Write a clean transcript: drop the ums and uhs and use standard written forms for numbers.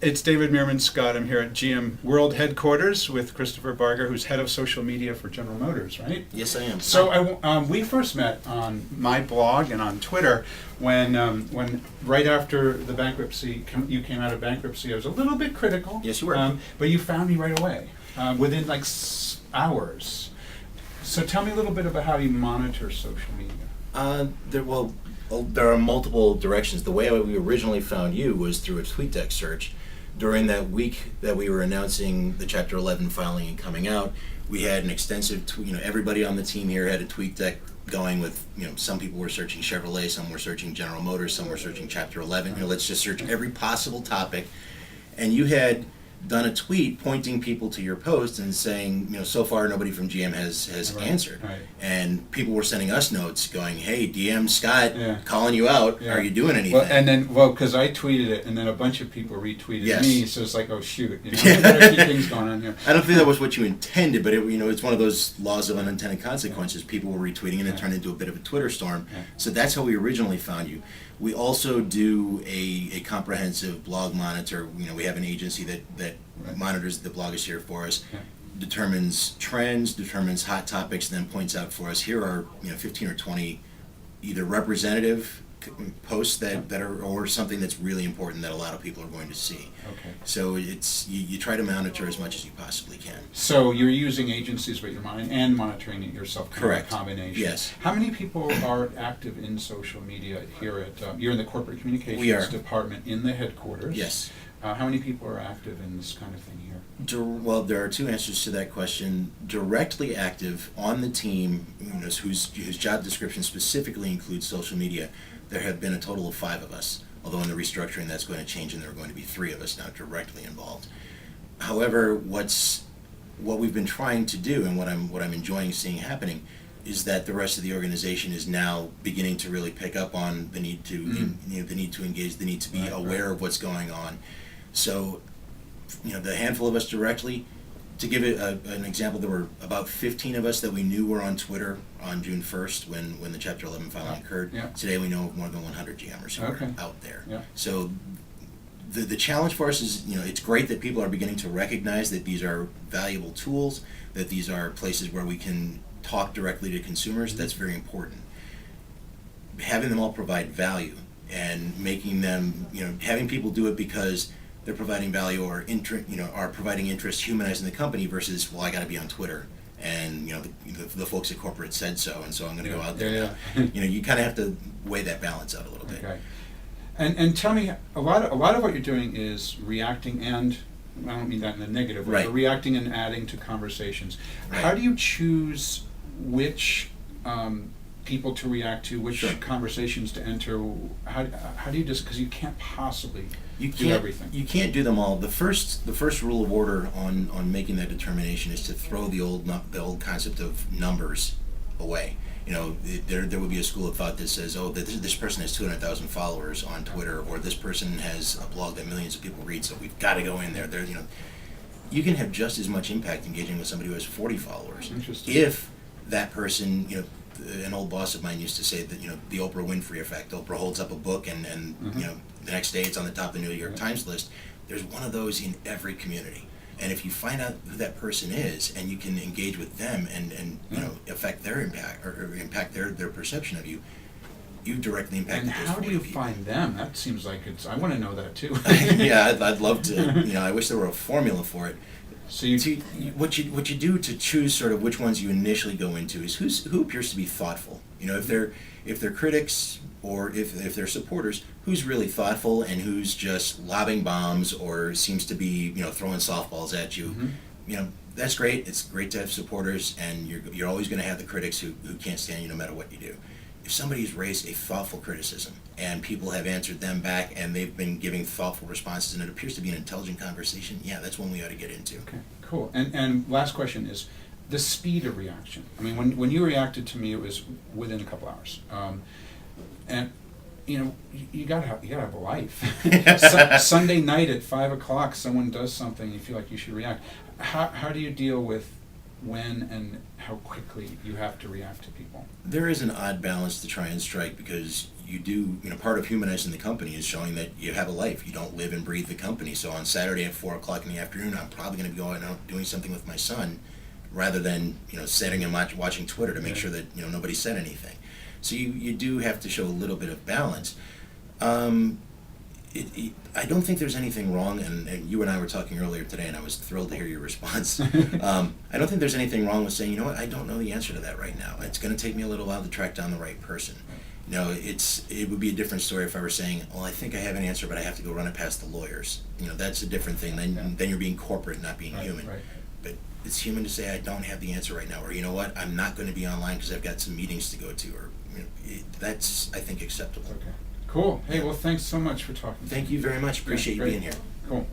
It's David Meerman Scott. I'm here at GM World Headquarters with Christopher Barger, who's head of social media for General Motors, right? Yes, I am. So we first met on my blog and on Twitter when right after the bankruptcy, you came out of bankruptcy. I was a little bit critical. Yes, you were. But you found me right away, within like hours. So tell me a little bit about how you monitor social media. There are multiple directions. The way we originally found you was through a TweetDeck search. During that week that we were announcing the Chapter 11 filing and coming out, we had an extensive, everybody on the team here had a TweetDeck going with, some people were searching Chevrolet, some were searching General Motors, some were searching Chapter 11. Let's just search every possible topic. And you had done a tweet pointing people to your post and saying, so far nobody from GM has answered. Right. And people were sending us notes going, hey, DM Scott, calling you out. Yeah. Are you doing anything? Because I tweeted it and then a bunch of people retweeted me, so it's like, oh shoot, we Yeah. better keep things going on here. I don't think that was what you intended, but it's one of those laws of unintended consequences. People were retweeting and it turned into a bit of a Twitter storm. Yeah. So that's how we originally found you. We also do a comprehensive blog monitor. We have an agency that monitors the blogosphere for us, determines trends, determines hot topics, and then points out for us, here are 15 or 20 either representative posts that are, or something that's really important that a lot of people are going to see. Okay. So it's you try to monitor as much as you possibly can. So you're using agencies, but you're monitoring it yourself. Correct. Combination. Yes. How many people are active in social media here at? You're in the corporate communications We are. department in the headquarters. Yes. How many people are active in this kind of thing here? Well, there are two answers to that question. Directly active on the team, whose job description specifically includes social media, there have been a total of 5 of us. Although in the restructuring that's going to change and there are going to be 3 of us now directly involved. However, what we've been trying to do and what I'm enjoying seeing happening is that the rest of the organization is now beginning to really pick up on the need to the need to engage, the need to be aware of what's going on. So, the handful of us directly, to give it an example, there were about 15 of us that we knew were on Twitter on June 1st when the Chapter 11 filing occurred. Yeah. Today we know of more than 100 GMers who are out there. Yeah. So the challenge for us is, it's great that people are beginning to recognize that these are valuable tools, that these are places where we can talk directly to consumers. That's very important. Having them all provide value and making them, having people do it because they're providing value or are providing interest, humanizing the company versus, well, I got to be on Twitter, and the folks at corporate said so, and so I'm going to go out there. Now. You kind of have to weigh that balance out a little bit. Okay. And tell me, a lot of what you're doing is reacting, and I don't mean that in a negative way, but reacting and adding to conversations. Right. How do you choose which people to react to, which conversations to enter? How do you just, because you can't possibly do everything. You can't do them all. The first rule of order on making that determination is to throw the old concept of numbers away. There would be a school of thought that says, oh, this person has 200,000 followers on Twitter, or this person has a blog that millions of people read, so we've got to go in there. You can have just as much impact engaging with somebody who has 40 followers. Interesting. If that person, an old boss of mine used to say that, the Oprah Winfrey effect. Oprah holds up a book and the next day it's on the top of the New York Times list. There's one of those in every community. And if you find out who that person is and you can engage with them and affect their impact or impact their perception of you, you directly impact. And how do you find them? That seems like I want to know that too. Yeah, I'd love to. I wish there were a formula for it. So what you do to choose sort of which ones you initially go into is who appears to be thoughtful. If they're critics or if they're supporters, who's really thoughtful and who's just lobbing bombs or seems to be throwing softballs at you. That's great. It's great to have supporters, and you're always going to have the critics who can't stand you no matter what you do. If somebody's raised a thoughtful criticism and people have answered them back and they've been giving thoughtful responses and it appears to be an intelligent conversation, that's one we ought to get into. Okay, cool. And last question is the speed of reaction. I mean, when you reacted to me, it was within a couple hours. And you gotta have a life. Sunday night at 5 o'clock, someone does something, you feel like you should react. How do you deal with when and how quickly you have to react to people. There is an odd balance to try and strike, because you do, part of humanizing the company is showing that you have a life. You don't live and breathe the company. So on Saturday at 4 o'clock in the afternoon, I'm probably going to be going out doing something with my son, rather than, sitting and watching Twitter to make sure that, nobody said anything. So you do have to show a little bit of balance. I don't think there's anything wrong, and you and I were talking earlier today, and I was thrilled to hear your response. I don't think there's anything wrong with saying, you know what, I don't know the answer to that right now. It's going to take me a little while to track down the right person. It would be a different story if I were saying, well, I think I have an answer, but I have to go run it past the lawyers. That's a different thing. Then you're being corporate, not being human. Right. But it's human to say, I don't have the answer right now, or you know what, I'm not going to be online because I've got some meetings to go to, or that's, I think, acceptable. Okay. Cool. Hey, well, thanks so much for talking. Thank you very much. Appreciate you Great. being here. Cool.